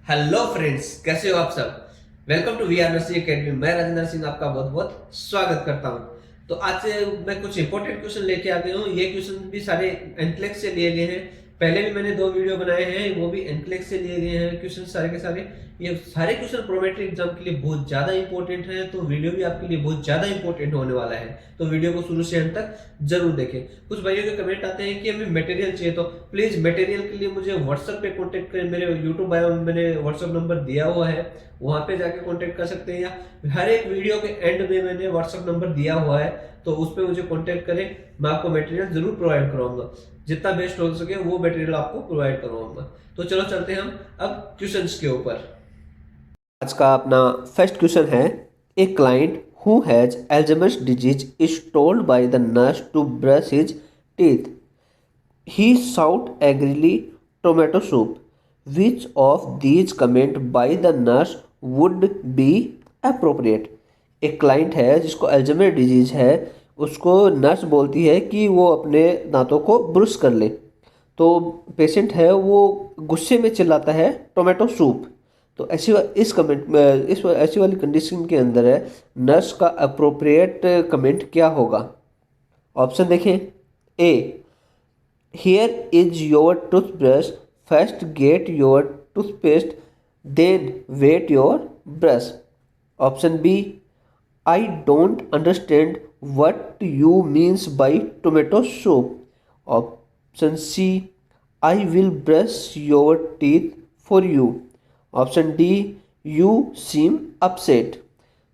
Hello friends, कैसे हो आप सब। Welcome to we are nursing academy. मैं राजेंद्र सिंह आपका बहुत बहुत स्वागत करता हूं। तो आज से मैं कुछ इंपॉर्टेंट क्वेश्चन लेके आ गया हूं। ये क्वेश्चन भी सारे एनक्लेक्स से लिए गए हैं। पहले भी मैंने 2 वीडियो बनाए हैं, वो भी एनक्लेक्स से लिए गए हैं क्वेश्चन सारे के सारे। ये सारे क्वेश्चन प्रोमेट्री एग्जाम के लिए बहुत ज्यादा इंपॉर्टेंट है, तो वीडियो भी आपके लिए बहुत ज्यादा इंपॉर्टेंट होने वाला है। तो वीडियो को शुरू से अंत तक जरूर देखें। कुछ भाइयों के कमेंट आते हैं कि हमें मटेरियल चाहिए, तो प्लीज मटेरियल के लिए मुझे व्हाट्सएप पे कांटेक्ट करें। मेरे यूट्यूब बायो में मैंने व्हाट्सएप नंबर दिया हुआ है, वहां पे जाके कांटेक्ट कर सकते हैं, या हर एक वीडियो के एंड में मैंने व्हाट्सएप नंबर दिया हुआ है, तो उस पर मुझे कांटेक्ट करें। मैं आपको मटेरियल जरूर प्रोवाइड कराऊंगा, जितना बेस्ट हो सके वो मटेरियल आपको प्रोवाइड करवाऊंगा। तो चलो चलते हैं हम अब क्वेश्चंस के ऊपर। आज का अपना फर्स्ट क्वेश्चन है, A client who has Alzheimer's disease is told by the nurse to brush his teeth. He shouted angrily tomato soup. Which of these comment by the nurse would be appropriate. एक client है जिसको Alzheimer disease है, उसको nurse बोलती है कि वो अपने दांतों को ब्रश कर ले। तो पेशेंट है वो गुस्से में चिल्लाता है टोमेटो सूप। तो ऐसी इस कमेंट इस ऐसी वाली कंडीशन के अंदर है, नर्स का अप्रोप्रिएट कमेंट क्या होगा। ऑप्शन देखें। A, here is your toothbrush, first get your toothpaste, then wet your brush. Option B, I don't understand what you means by tomato soup. Option C, I will brush your teeth for you. Option D, you seem upset.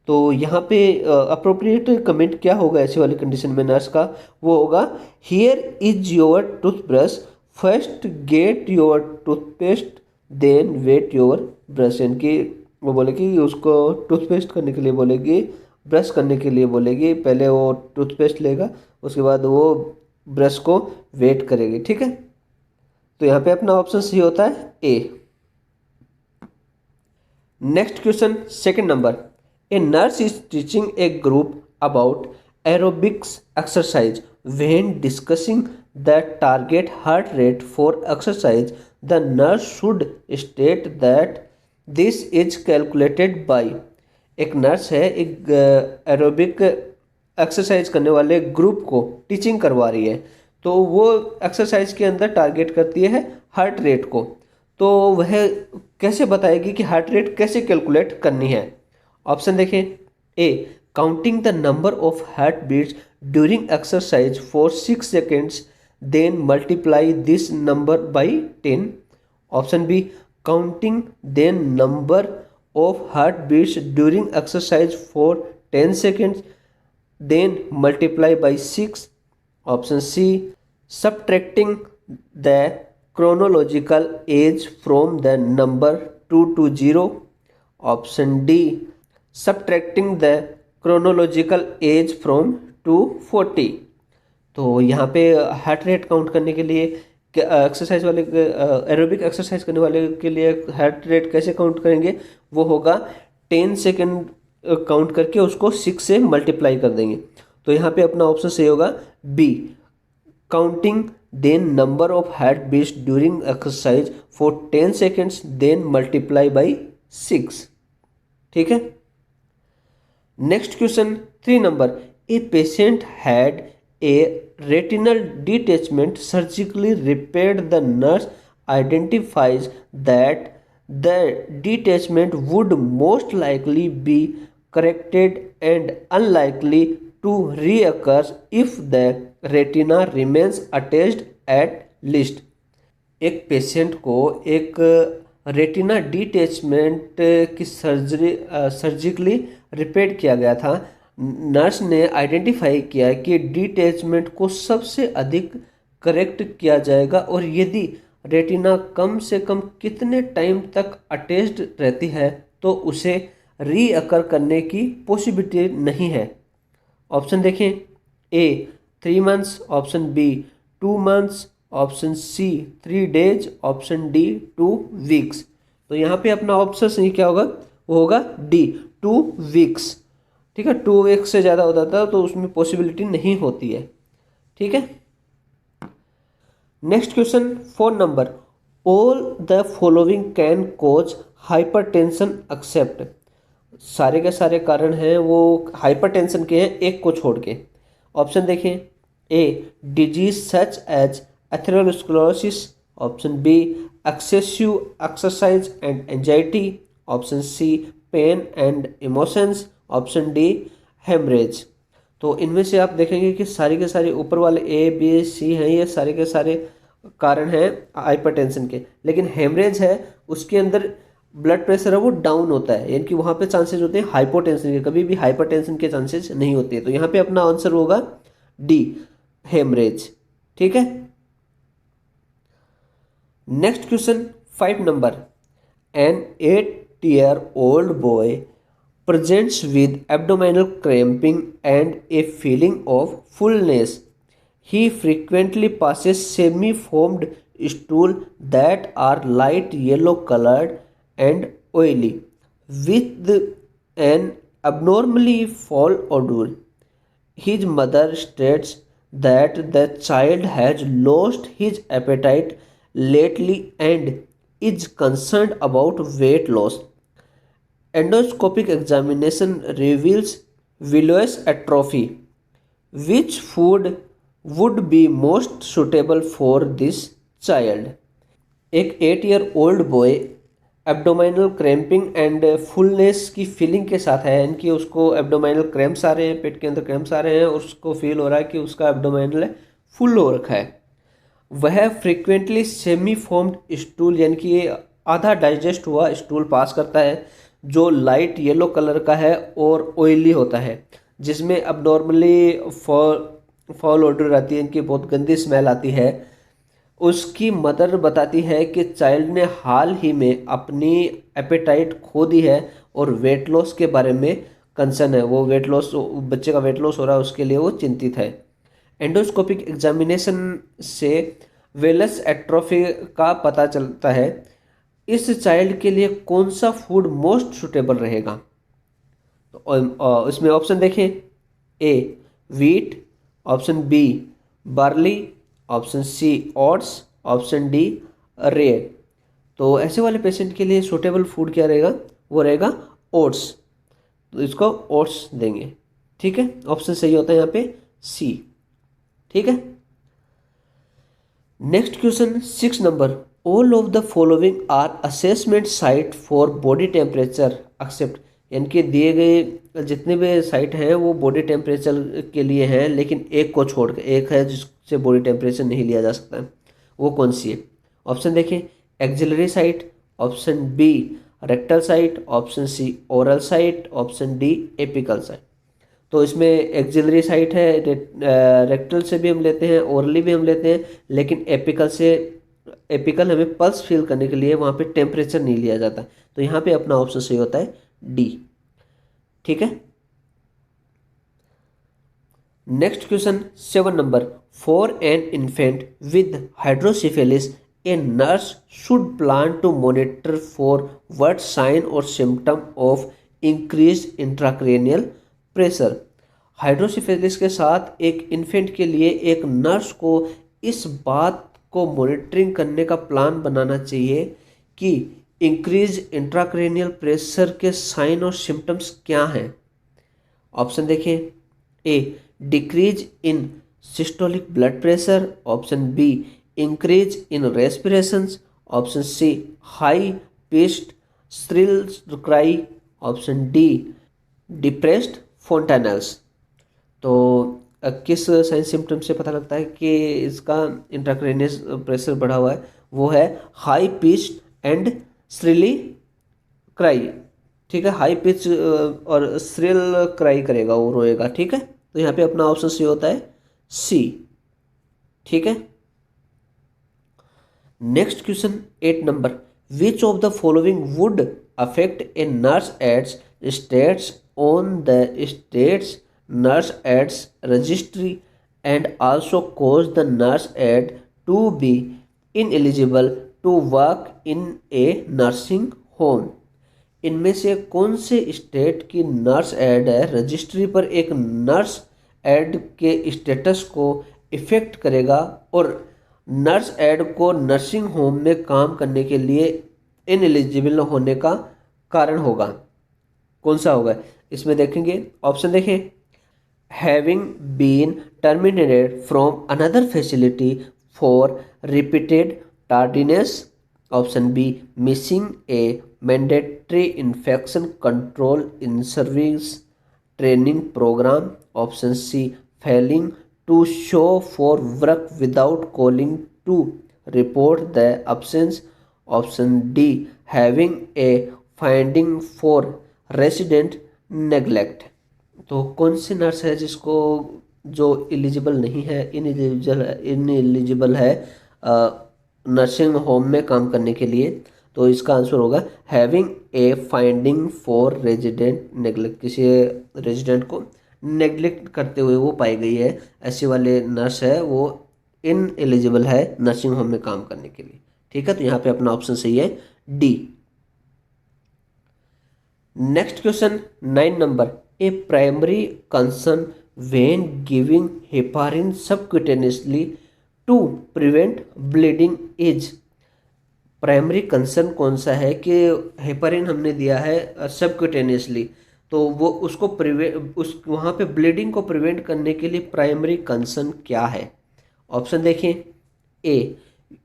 तो यहाँ पे appropriate comment क्या होगा ऐसी वाली condition में nurse का, वो होगा here is your toothbrush, first get your toothpaste, then wet your brush. यानी कि वो बोलेगी उसको टूथपेस्ट करने के लिए बोलेगी, ब्रश करने के लिए बोलेगी। पहले वो टूथपेस्ट लेगा, उसके बाद वो ब्रश को वेट करेगी। ठीक है, तो यहाँ पे अपना ऑप्शन सी होता है A. Next question, second number. A nurse is teaching a group about aerobics exercise. When discussing the target heart rate for exercise, the nurse should state that this is calculated by. एक nurse है, एक aerobic exercise करने वाले group को teaching करवा रही है, तो वो एक्सरसाइज के अंदर टारगेट करती है हार्ट रेट को। तो वह कैसे बताएगी कि हार्ट रेट कैसे कैलकुलेट करनी है। ऑप्शन देखें। A, counting the number of heart beats during exercise for 6 seconds, then multiply this number by 10। Option B, counting then number of heartbeats during exercise for 10 seconds, then multiply by 6. Option C, subtracting the chronological age from the number 2 to 0. Option D, subtracting the chronological age from 240. तो यहाँ पे heart rate count करने के लिए exercise वाले aerobic exercise करने वाले के लिए हार्ट रेट कैसे काउंट करेंगे, वो होगा 10 सेकेंड काउंट करके उसको 6 से मल्टीप्लाई कर देंगे। तो यहाँ पे अपना ऑप्शन सही होगा B, counting then number of heart beats during exercise for 10 seconds, then multiply by 6। ठीक है, नेक्स्ट क्वेश्चन 3 नंबर। A patient had a retinal detachment surgically repaired. The nurse identifies that the detachment would most likely be corrected and unlikely to reoccur if the retina remains attached at least. एक patient को एक retina detachment की surgically repair किया गया था। Nurse ने identify किया कि डिटैचमेंट को सबसे अधिक करेक्ट किया जाएगा, और यदि रेटिना कम से कम कितने टाइम तक अटैच्ड रहती है तो उसे रीअकर करने की पॉसिबिलिटी नहीं है। ऑप्शन देखें। A, 3 months. Option B, 2 months. Option C, 3 days. Option D, 2 weeks. तो यहाँ पे अपना ऑप्शन सही क्या होगा, वो होगा डी, 2 वीक्स। ठीक है, 2 वीक्स से ज़्यादा हो जाता है तो उसमें पॉसिबिलिटी नहीं होती है। ठीक है, नेक्स्ट क्वेश्चन 4 नंबर। All the following can cause hypertension except. सारे के सारे कारण हैं वो हाइपरटेंशन के हैं, एक को छोड़ के। ऑप्शन देखें, A disease such as atherosclerosis, option B excessive exercise and anxiety, option C pain and emotions, option D haemorrhage. तो इनमें से आप देखेंगे कि सारे के सारे ऊपर वाले ए बी सी हैं, ये सारे के सारे कारण हैं हाइपरटेंशन के। लेकिन हेमरेज है उसके अंदर ब्लड प्रेशर है वो डाउन होता है, यानी कि वहाँ पे चांसेस होते हैं हाइपोटेंशन के, कभी भी हाइपरटेंशन के चांसेस नहीं होते। तो यहाँ पे अपना आंसर होगा डी हेमरेज। ठीक है। नेक्स्ट क्वेश्चन 5 नंबर। An 8-year-old boy presents with abdominal cramping and a feeling of fullness. He frequently passes semi-formed stool that are light yellow colored and oily, with an abnormally foul odor. His mother states that the child has lost his appetite lately and is concerned about weight loss. Endoscopic examination reveals bilious atrophy. Which food would be most suitable for this child? एक 8-year-old boy abdominal cramping and fullness की feeling के साथ है, यानी कि उसको abdominal cramps आ रहे हैं, पेट के अंदर क्रैम्प्स आ रहे हैं और उसको फील हो रहा है कि उसका एब्डोमिनल फुल हो रखा है। वह फ्रीक्वेंटली सेमी फॉर्म्ड स्टूल, यानी कि आधा डाइजेस्ट हुआ स्टूल पास करता है, जो लाइट येलो कलर का है और ऑयली होता है, जिसमें अबनॉर्मली फॉल ऑर्डर आती है, इनकी बहुत गंदी स्मेल आती है। उसकी मदर बताती है कि चाइल्ड ने हाल ही में अपनी एपेटाइट खो दी है और वेट लॉस के बारे में कंसर्न है, वो वेट लॉस, बच्चे का वेट लॉस हो रहा है उसके लिए वो चिंतित है। एंडोस्कोपिक एग्जामिनेशन से वेलस एट्रोफी का पता चलता है। इस चाइल्ड के लिए कौन सा फूड मोस्ट सुटेबल रहेगा? तो इसमें ऑप्शन देखें, A wheat, option B barley, option C oats, option D rye. तो ऐसे वाले पेशेंट के लिए सुटेबल फूड क्या रहेगा? वो रहेगा ओट्स। तो इसको ओट्स देंगे। ठीक है, ऑप्शन सही होता है यहाँ पे सी। ठीक है। नेक्स्ट क्वेश्चन 6 नंबर। All of the following are assessment site for body temperature except, यानी कि दिए गए जितने भी साइट हैं वो बॉडी टेम्परेचर के लिए हैं, लेकिन एक को छोड़ के, एक है जिससे बॉडी टेम्परेचर नहीं लिया जा सकता है, वो कौन सी है? ऑप्शन देखें, axillary site, option B rectal site, option C oral site, option D apical site. तो इसमें एक्सिलरी साइट है, रेक्टल से भी हम लेते हैं, ओरली भी हम लेते हैं, लेकिन एपिकल हमें पल्स फील करने के लिए वहाँ पे टेम्परेचर नहीं लिया जाता। तो यहाँ पे अपना ऑप्शन सही होता है डी। ठीक है। Next question 7 number. For an infant with hydrocephalus a nurse should plan to monitor for what sign और symptom of increase intracranial pressure. Hydrocephalus के साथ एक इन्फेंट के लिए एक नर्स को इस बात को मॉनिटरिंग करने का प्लान बनाना चाहिए कि इंक्रीज इंट्राक्रेनियल प्रेशर के साइन और सिम्टम्स क्या हैं। ऑप्शन देखें, A decrease in systolic blood pressure, option B increase in respirations, option C high pitched shrill cry, option D depressed fontanels. तो किस साइन सिम्टम से पता लगता है कि इसका इंट्राक्रेनियस प्रेशर बढ़ा हुआ है? वो है हाई पिच एंड श्रिली क्राई। ठीक है, हाई पिच और श्रिल क्राई करेगा, वो रोएगा। ठीक है, तो यहाँ पे अपना ऑप्शन सी होता है सी। ठीक है। नेक्स्ट क्वेश्चन 8 नंबर। Which of the following would affect a nurse aides status on the states nurse ads registry and also cause the nurse ad to be ineligible to work in a nursing home? इनमें से कौन से state की nurse add है registry पर एक nurse add के status को इफेक्ट करेगा और नर्स एड को नर्सिंग होम में काम करने के लिए इनएलिजिबल होने का कारण होगा। कौन सा होगा इसमें देखेंगे, ऑप्शन देखें, having been terminated from another facility for repeated tardiness. Option B, missing a mandatory infection control in service training program. Option C, failing to show for work without calling to report the absence. Option D, having a finding for resident neglect. तो कौन सी nurse है जिसको, जो eligible नहीं है, ineligible है nursing home में काम करने के लिए? तो इसका आंसर होगा having a finding for resident neglect. किसी रेजिडेंट को नेग्लेक्ट करते हुए वो पाई गई है, ऐसे वाले नर्स है वो इनएलिजिबल है नर्सिंग होम में काम करने के लिए। ठीक है, तो यहाँ पे अपना ऑप्शन सही है डी। नेक्स्ट क्वेश्चन 9 नंबर, a primary concern when giving heparin subcutaneously to prevent bleeding is. Primary concern कौन सा है कि हेपारिन हमने दिया है सबक्यूटेनियसली, तो वो उसको उस वहाँ पे ब्लीडिंग को प्रिवेंट करने के लिए प्राइमरी कंसर्न क्या है? ऑप्शन देखें, A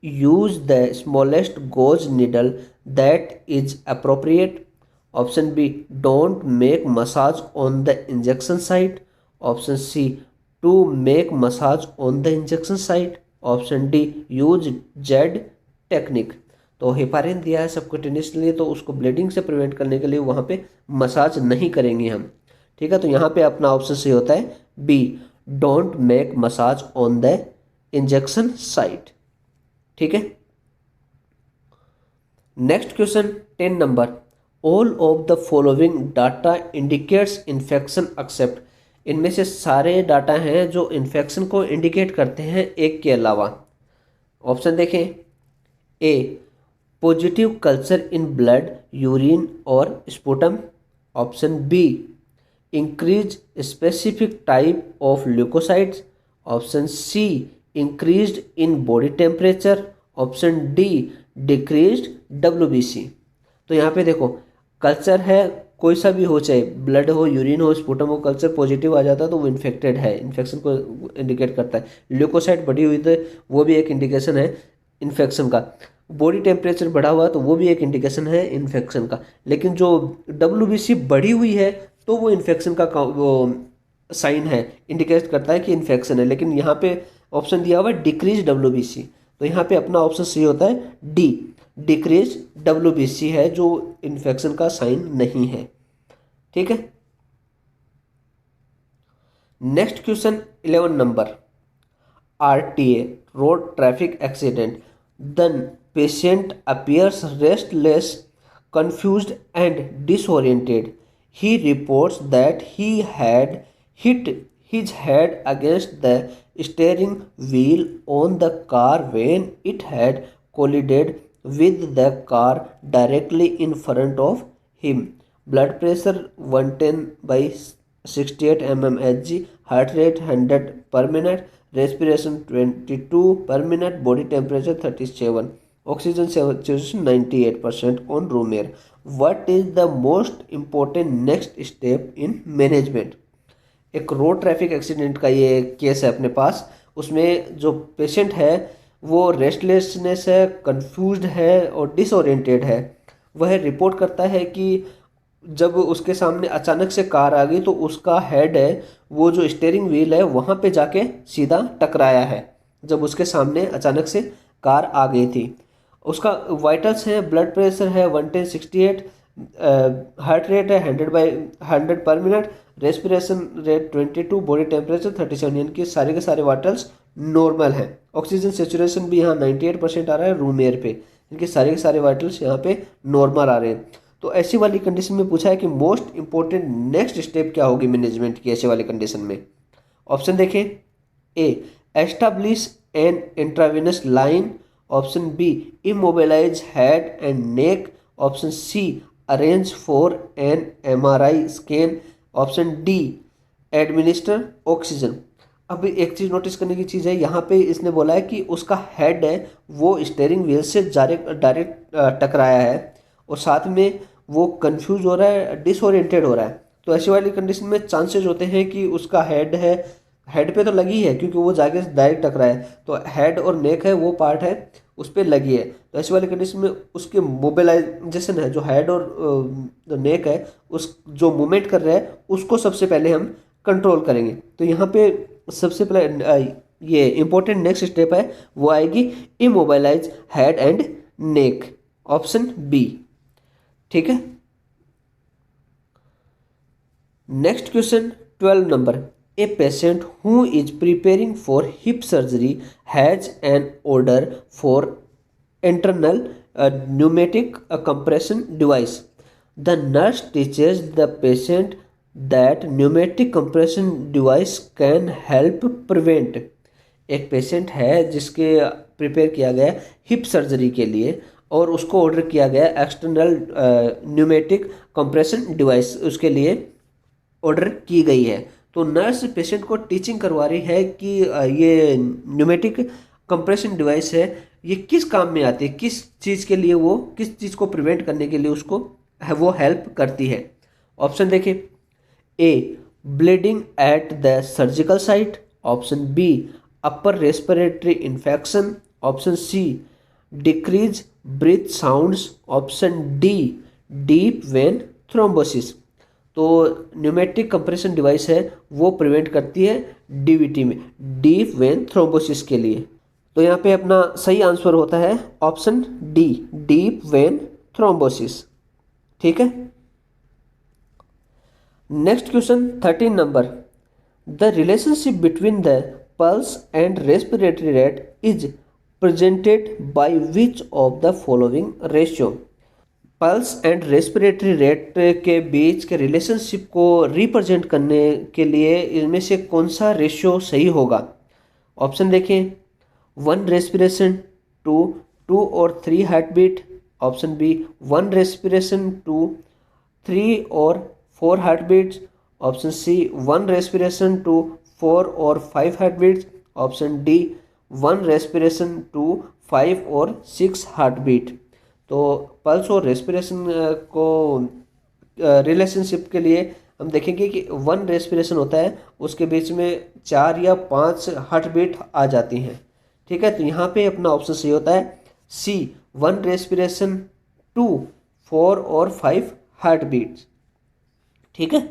use the smallest gauge needle that is appropriate. Option B, don't make massage on the injection site. Option C, to make massage on the injection site. Option D, use Z technique. तो heparin दिया है subcutaneously, तो उसको bleeding से prevent करने के लिए वहाँ पे मसाज नहीं करेंगे हम। ठीक है, तो यहाँ पे अपना ऑप्शन सही होता है B, don't make massage on the injection site. ठीक है, नेक्स्ट क्वेश्चन 10 नंबर, all of the following data indicates infection except. इनमें से सारे डाटा हैं जो इन्फेक्शन को इंडिकेट करते हैं एक के अलावा। ऑप्शन देखें, A positive culture in blood, urine और sputum. Option B, increase specific type of leukocytes. Option C, increased in body temperature. Option D, decreased WBC। तो यहाँ पे देखो, कल्चर है कोई सा भी हो, चाहे ब्लड हो, यूरिन हो, स्पूटम हो, कल्चर पॉजिटिव आ जाता है तो वो इन्फेक्टेड है, इन्फेक्शन को इंडिकेट करता है। ल्यूकोसाइट बढ़ी हुई तो वो भी एक इंडिकेशन है इन्फेक्शन का। बॉडी टेम्परेचर बढ़ा हुआ तो वो भी एक इंडिकेशन है इन्फेक्शन का। लेकिन जो WBC बढ़ी हुई है तो वो इन्फेक्शन का वो साइन है, इंडिकेट करता है कि इन्फेक्शन है। लेकिन यहाँ पे ऑप्शन दिया हुआ है डिक्रीज WBC, तो यहाँ पे अपना ऑप्शन सही होता है डी, डिक्रीज WBC है जो इन्फेक्शन का साइन नहीं है। ठीक है, नेक्स्ट क्वेश्चन 11 नंबर, RTA road traffic accident, then patient appears restless, confused and disoriented. He reports that he had hit his head against the steering wheel on the car when it had collided with the car directly in front of him. Blood pressure 110/68 mmHg, heart rate 100 per minute, respiration 22 per minute, body temperature 37, oxygen saturation 98% on room air. What is the most important next step in management? एक road traffic accident का ये case है अपने पास। उसमें जो patient है वो restlessness है, कंफ्यूज्ड है और डिसओरिएंटेड है। वह रिपोर्ट करता है कि जब उसके सामने अचानक से कार आ गई तो उसका हेड है, वो जो स्टीयरिंग व्हील है वहाँ पे जाके सीधा टकराया है जब उसके सामने अचानक से कार आ गई थी। उसका वाइटल्स है, ब्लड प्रेशर है 110/68, हार्ट रेट है 100/100 पर minute, respiration rate 22, body temperature 37, यानी कि सारे के सारे वाइटल्स नॉर्मल हैं। ऑक्सीजन सेचुरेशन भी यहाँ 98% आ रहा है रूम एयर पे, इनके सारे के सारे वाइटल्स यहाँ पे नॉर्मल आ रहे हैं। तो ऐसी वाली कंडीशन में पूछा है कि मोस्ट इंपॉर्टेंट नेक्स्ट स्टेप क्या होगी मैनेजमेंट की ऐसे वाली कंडीशन में। ऑप्शन देखें, A establish an intravenous line. Option B immobilize head and neck. Option C arrange for an MRI scan. Option D administer oxygen. अब एक चीज़ नोटिस करने की चीज़ है, यहाँ पे इसने बोला है कि उसका हेड है वो स्टेयरिंग व्हील से डायरेक्ट डायरेक्ट टकराया है, और साथ में वो कंफ्यूज हो रहा है, डिसओरिएंटेड हो रहा है। तो ऐसी वाली कंडीशन में चांसेस होते हैं कि उसका हेड है, हेड पे तो लगी है क्योंकि वो जाके डायरेक्ट टकरा है, तो हेड और नेक है वो पार्ट है उस पर लगी है। तो ऐसी वाली कंडीशन में उसके मोबिलाइजेशन है, जो हेड और जो नेक है उस जो मूवमेंट कर रहा है उसको सबसे पहले हम कंट्रोल करेंगे। तो यहाँ पे सबसे पहले ये इंपॉर्टेंट नेक्स्ट स्टेप है वो आएगी immobilize head and neck, option B. ठीक है। Next question 12 number, a patient who is preparing for hip surgery has an order for internal pneumatic compression device. The nurse teaches the patient that pneumatic compression device can help prevent. एक patient है जिसके prepare किया गया hip surgery के लिए और उसको order किया गया एक्सटर्नल न्यूमेटिक कंप्रेशन डिवाइस उसके लिए ऑर्डर की गई है। तो नर्स पेशेंट को टीचिंग करवा रही है कि ये न्यूमेटिक कंप्रेशन डिवाइस है ये किस काम में आती है, किस चीज़ के लिए, वो किस चीज़ को प्रिवेंट करने के लिए उसको वो हेल्प करती है। ऑप्शन देखें, A bleeding at the surgical site, option B upper respiratory infection, option C decrease breath sounds, option D deep vein thrombosis. तो न्यूमेटिक कंप्रेशन डिवाइस है वो प्रिवेंट करती है डीवीटी में, डीप वेन थ्रोम्बोसिस के लिए। तो यहाँ पे अपना सही आंसर होता है option D, deep vein thrombosis. ठीक है। Next question 13 number, the relationship between the pulse and respiratory rate is presented by which of the following ratio. Pulse and respiratory rate के बीच के रिलेशनशिप को रिप्रेजेंट करने के लिए इनमें से कौन सा रेशियो सही होगा। ऑप्शन देखें, 1 रेस्पिरेशन टू 2 और 3 heart beat, option B 1 respiration to 3 और 4 heart beats, option C 1 respiration to 4 और 5 heart beats, option D 1 respiration to 5 और 6 हार्ट बीट। तो पल्स और रेस्पिरेशन को रिलेशनशिप के लिए हम देखेंगे कि 1 रेस्पिरेशन होता है उसके बीच में 4 या 5 हार्ट बीट आ जाती हैं। ठीक है। तो यहाँ पे अपना ऑप्शन सही होता है सी 1 रेस्पिरेशन टू 4 और 5 हार्ट बीट्स। ठीक है।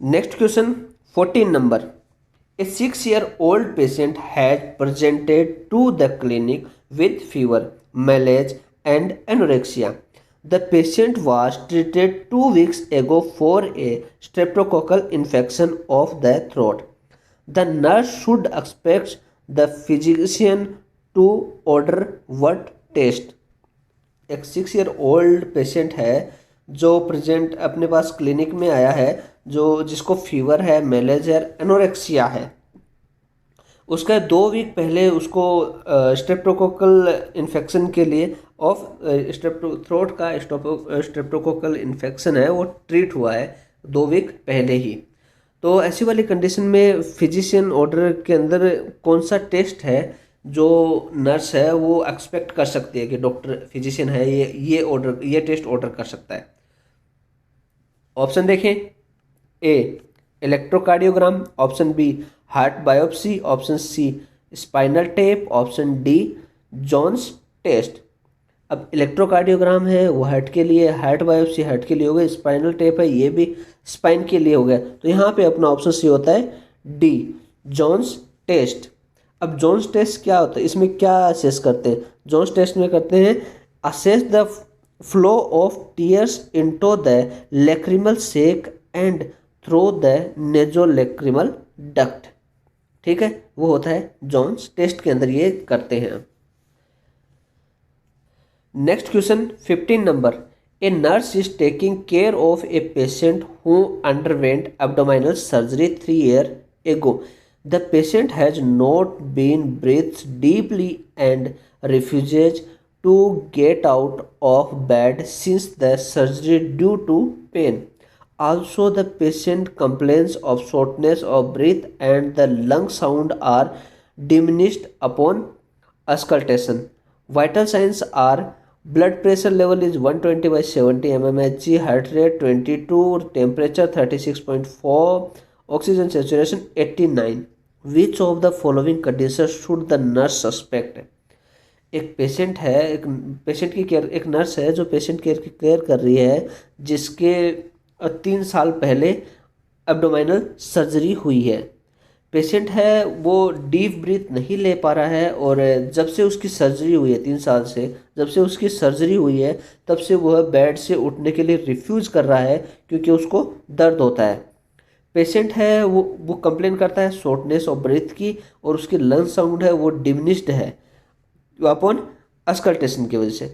नेक्स्ट क्वेश्चन 14 नंबर, a 6-year-old patient had presented to the clinic with fever, malaise, and anorexia. The patient was treated 2 weeks ago for a streptococcal infection of the throat. The nurse should expect the physician to order what test? एक 6-year-old patient है जो present अपने पास clinic में आया है, जो जिसको fever है, मेलेज है, एनोरेक्सिया है। उसका 2 वीक पहले उसको स्ट्रेप्टोकोकल इन्फेक्शन के लिए थ्रोट का स्ट्रेप्टोकोकल इन्फेक्शन है वो ट्रीट हुआ है 2 वीक पहले ही। तो ऐसी वाली कंडीशन में फिजिशियन ऑर्डर के अंदर कौन सा टेस्ट है जो नर्स है वो एक्सपेक्ट कर सकती है कि डॉक्टर फिजिशियन है ये टेस्ट ऑर्डर कर सकता है। ऑप्शन देखें, A electrocardiogram, option B heart biopsy, option C spinal tap, option D Jones test. अब इलेक्ट्रोकार्डियोग्राम है वो हार्ट के लिए, हार्ट बायोप्सी हार्ट के लिए हो गया, स्पाइनल टेप है ये भी स्पाइन के लिए हो गया। तो यहाँ पे अपना ऑप्शन सी होता है डी जॉन्स टेस्ट। अब जॉन्स टेस्ट क्या होता है, इसमें क्या असेस करते हैं? जॉन्स टेस्ट में करते हैं assess the flow of tears into the lacrimal sac and through the nasolacrimal duct. ठीक है, वो होता है जॉन्स टेस्ट के अंदर ये करते हैं। Next question 15 number, a nurse is taking care of A patient who underwent abdominal surgery 3 years ago. The patient has not been breathed deeply and refuses to get out of bed since the surgery due to pain. Also, the patient complains of shortness of breath and the lung sound are diminished upon auscultation. Vital signs are blood pressure level is 120 by 70 mmHg, heart rate 22, temperature 36.4, oxygen saturation 89. Which of the following conditions should the nurse suspect? एक patient है, एक patient की care, एक nurse है जो patient care कर रही है, जिसके 3 साल पहले एब्डोमिनल सर्जरी हुई है। पेशेंट है वो डीप ब्रीथ नहीं ले पा रहा है और जब से उसकी सर्जरी हुई है 3 साल से, जब से उसकी सर्जरी हुई है तब से वह बेड से उठने के लिए रिफ्यूज़ कर रहा है क्योंकि उसको दर्द होता है। पेशेंट है वो कंप्लेन करता है शॉर्टनेस ऑफ ब्रीथ की और उसकी लंग साउंड है वो डिमिनिश्ड है अपॉन अस्कल्टेशन की वजह से।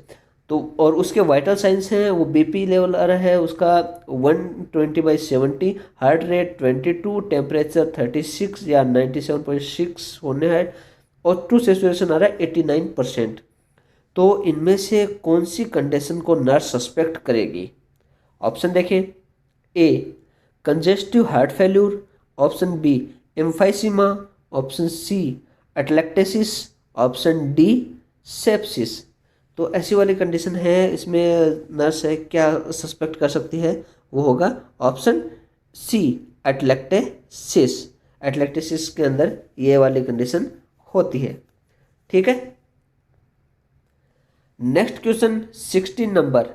तो और उसके वाइटल साइंस हैं, वो बीपी लेवल आ रहा है उसका 120 बाई 70, हार्ट रेट 22, टेम्परेचर 36 या 97.6 होने है और टू सेचुरेशन आ रहा है 89%। तो इनमें से कौन सी कंडीशन को नर्स सस्पेक्ट करेगी? ऑप्शन देखें, A congestive heart failure, option B emphysema, option C atelectasis, option D sepsis. तो ऐसी वाली कंडीशन है, इसमें नर्स है क्या सस्पेक्ट कर सकती है? वो होगा ऑप्शन सी एटलैक्टेसिस। एटलैक्टेसिस के अंदर ये वाली कंडीशन होती है। ठीक है। Next question 16 number,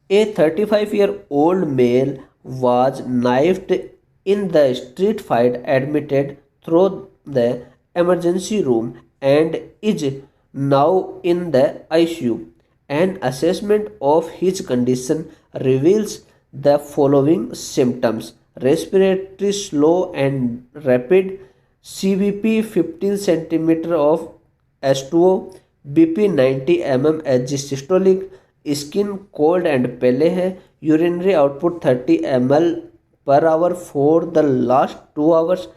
A 35-year-old male was knifed in the street fight, admitted through the emergency room and is now in the ICU. An assessment of his condition reveals the following symptoms: respiratory slow and rapid, CVP 15 centimeter of H2O, BP 90 mmHg systolic, skin cold and पहले है, urinary output 30 ml/hour for the last 2 hours.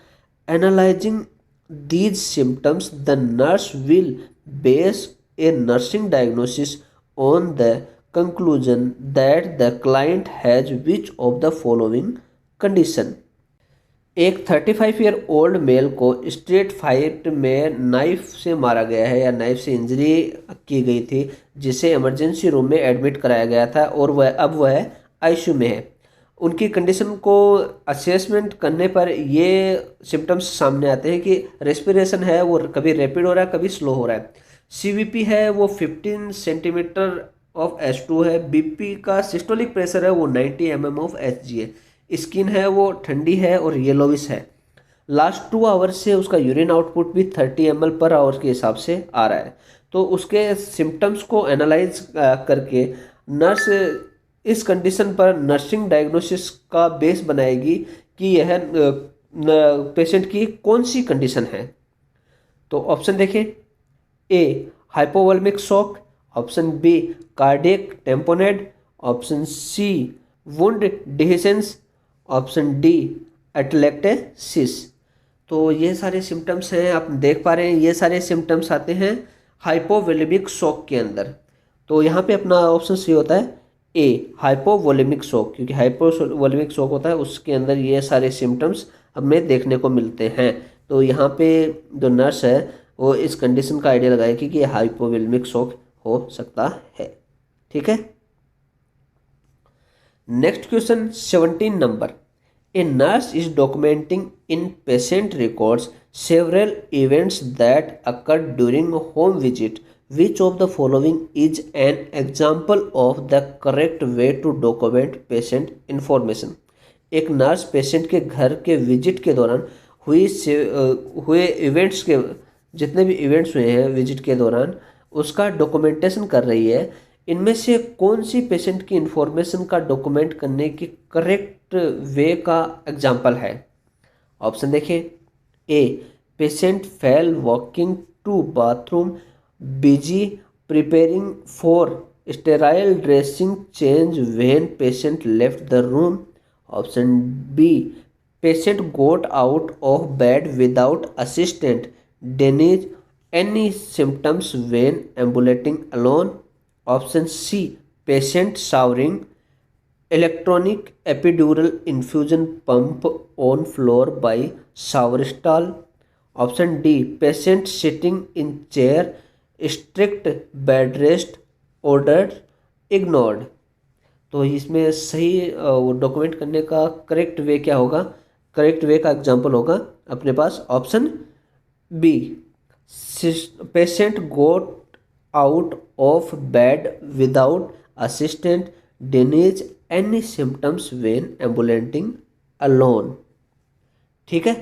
Analysing these symptoms, the nurse will base a nursing diagnosis on the conclusion that the client has which of the following condition. एक 35-year-old mail को street fight में knife से मारा गया है या knife से injury की गई थी, जिसे इमरजेंसी रूम में एडमिट कराया गया था और वह आईसीयू में है। उनकी कंडीशन को असेसमेंट करने पर ये सिम्टम्स सामने आते हैं कि रेस्पिरेशन है वो कभी रैपिड हो रहा है, कभी स्लो हो रहा है। सीवीपी है वो 15 सेंटीमीटर ऑफ H2 है। बीपी का सिस्टोलिक प्रेशर है वो 90 mm ऑफ Hg है। स्किन है वो ठंडी है और येलोविश है। लास्ट 2 आवर्स से उसका यूरिन आउटपुट भी 30 ml/hour के हिसाब से आ रहा है। तो उसके सिम्टम्स को एनालाइज करके नर्स इस कंडीशन पर नर्सिंग डायग्नोसिस का बेस बनाएगी कि यह पेशेंट की कौन सी कंडीशन है। तो ऑप्शन देखें, A hypovolemic shock, option B cardiac tamponade, option C wound dehiscence, option D atelectasis. तो ये सारे सिम्टम्स हैं, आप देख पा रहे हैं ये सारे सिम्टम्स आते हैं हाइपोवोलेमिक शॉक के अंदर। तो यहाँ पे अपना ऑप्शन सी होता है ए हाइपोवोलेमिक शॉक, क्योंकि हाइपोवोलेमिक शॉक होता है उसके अंदर ये सारे सिम्टम्स हमें देखने को मिलते हैं। तो यहाँ पे जो नर्स है वो इस कंडीशन का आइडिया लगाएगी कि हाइपोवोलेमिक शॉक हो सकता है। ठीक है। नेक्स्ट क्वेश्चन 17 नंबर, a nurse is documenting in patient records several events that occurred during home visit, which of the following is an example of the correct way to document patient information. एक nurse patient के घर के visit के दौरान हुए events के जितने भी इवेंट्स हुए हैं विजिट के दौरान उसका डॉक्यूमेंटेशन कर रही है। इनमें से कौन सी पेशेंट की इंफॉर्मेशन का डॉक्यूमेंट करने की करेक्ट वे का एग्जाम्पल है? ऑप्शन देखें, A patient fell walking to bathroom, busy preparing for sterile dressing change when patient left the room, option B patient got out of bed without assistant, denies any symptoms when ambulating alone, option C patient showering electronic epidural infusion pump on floor by shower stall. Option D, patient sitting in chair, strict bed rest ordered ignored. तो इसमें सही document करने का correct way क्या होगा? Correct way का example होगा अपने पास option B, patient got out of bed without assistant, denies any symptoms when ambulating alone. ठीक है।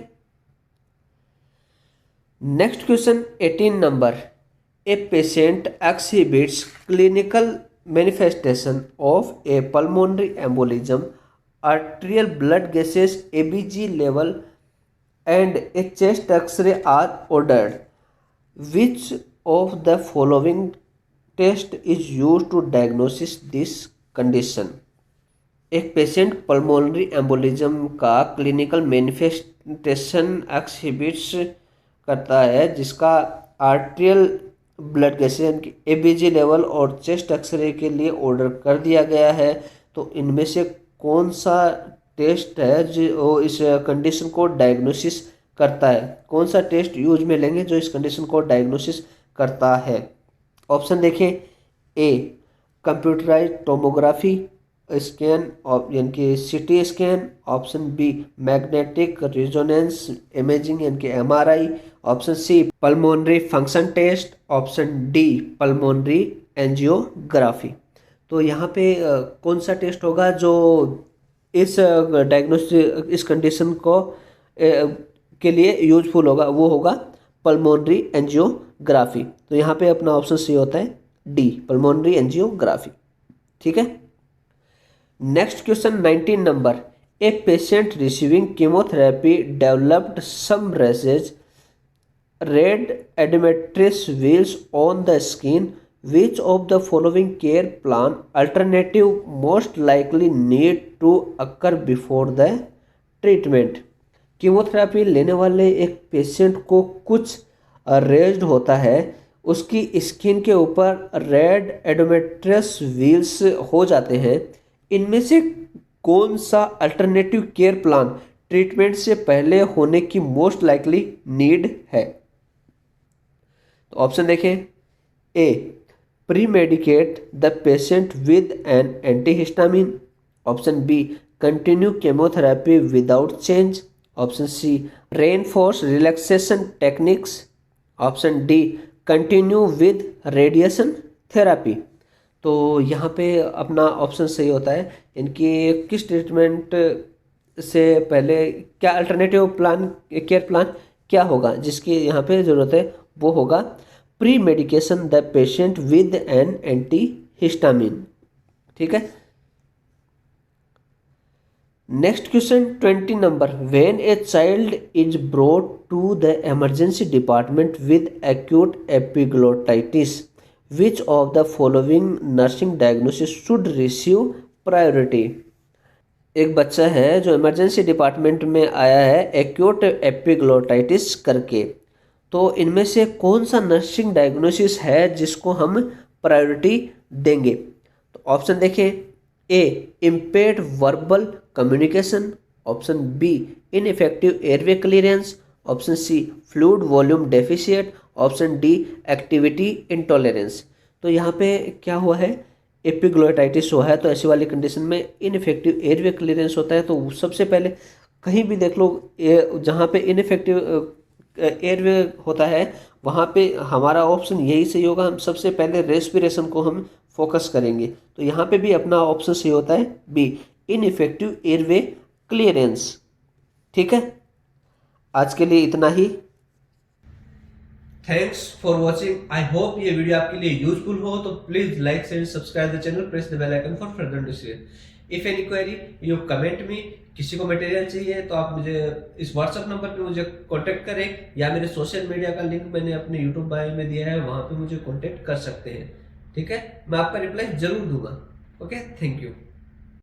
Next question 18 number, a patient exhibits clinical manifestation of a pulmonary embolism, arterial blood gases, ABG level and a chest x-ray are ordered. Which of the following test is used to diagnose this condition? एक patient pulmonary embolism का clinical manifestation एक्सिबिट्स करता है जिसका arterial blood gases यानी ABG level और chest x ray के लिए order कर दिया गया है। तो इनमें से कौन सा टेस्ट है जो इस कंडीशन को डायग्नोसिस करता है? कौन सा टेस्ट यूज में लेंगे जो इस कंडीशन को डायग्नोसिस करता है? ऑप्शन देखें, ए कंप्यूटराइज्ड टोमोग्राफी स्कैन यानी कि CT scan, option B magnetic resonance imaging यानी कि MRI, option C pulmonary function test, option D pulmonary angiography. तो यहाँ पे कौन सा टेस्ट होगा जो इस डायग्नोसिस इस कंडीशन को के लिए यूजफुल होगा? वो होगा पल्मोनरी एंजियोग्राफी। तो यहाँ पे अपना ऑप्शन सी होता है डी पल्मोनरी एंजियोग्राफी। ठीक है। Next question 19 number, a patient receiving chemotherapy developed some rashes, red edematous wheals on the skin, which of the following care plan alternative most likely need to occur before the treatment? Chemotherapy लेने वाले एक patient को कुछ raised होता है, उसकी skin के ऊपर रेड एडोमेट्रियस व्हील्स हो जाते हैं। इनमें से कौन सा अल्टरनेटिव केयर प्लान ट्रीटमेंट से पहले होने की मोस्ट लाइकली नीड है? तो ऑप्शन देखें, ए pre-medicate the patient with an antihistamine, option B continue chemotherapy without change, option C reinforce relaxation techniques, option D continue with radiation therapy। तो यहाँ पे अपना ऑप्शन सही होता है इनकी किस ट्रीटमेंट से पहले क्या अल्टरनेटिव प्लान केयर प्लान क्या होगा जिसकी यहाँ पे ज़रूरत है, वो होगा pre medication the patient with an antihistamine. ठीक है। नेक्स्ट क्वेश्चन 20 नंबर, when a child is brought to the emergency department with acute epiglottitis, which of the following nursing diagnosis should receive priority? एक बच्चा है जो इमरजेंसी डिपार्टमेंट में आया है एक्यूट एपिग्लोटाइटिस करके, तो इनमें से कौन सा नर्सिंग डायग्नोसिस है जिसको हम प्रायोरिटी देंगे? तो ऑप्शन देखें, A impaired verbal communication, option B ineffective airway clearance, option C fluid volume deficit, option D activity intolerance. तो यहाँ पे क्या हुआ है, एपिग्लोटाइटिस हुआ है, तो ऐसी वाली कंडीशन में इनइफेक्टिव एयरवे क्लियरेंस होता है। तो सबसे पहले कहीं भी देख लो जहाँ पे इनइफेक्टिव एयरवे होता है वहाँ पे हमारा ऑप्शन यही सही होगा। हम सबसे पहले रेस्पिरेशन को हम फोकस करेंगे। तो यहाँ पे भी अपना ऑप्शन सही होता है बी इनइफेक्टिव एयरवे क्लियरेंस। ठीक है, आज के लिए इतना ही। Thanks for watching. I hope ये वीडियो आपके लिए यूजफुल हो, तो please like and subscribe the channel, press the bell icon for further discussion. If any query you comment me. किसी को मटेरियल चाहिए तो आप मुझे इस व्हाट्सएप नंबर पे मुझे कांटेक्ट करें, या मेरे सोशल मीडिया का लिंक मैंने अपने यूट्यूब बायो में दिया है, वहां पे मुझे कांटेक्ट कर सकते हैं। ठीक है, मैं आपका रिप्लाई जरूर दूंगा। Okay, thank you.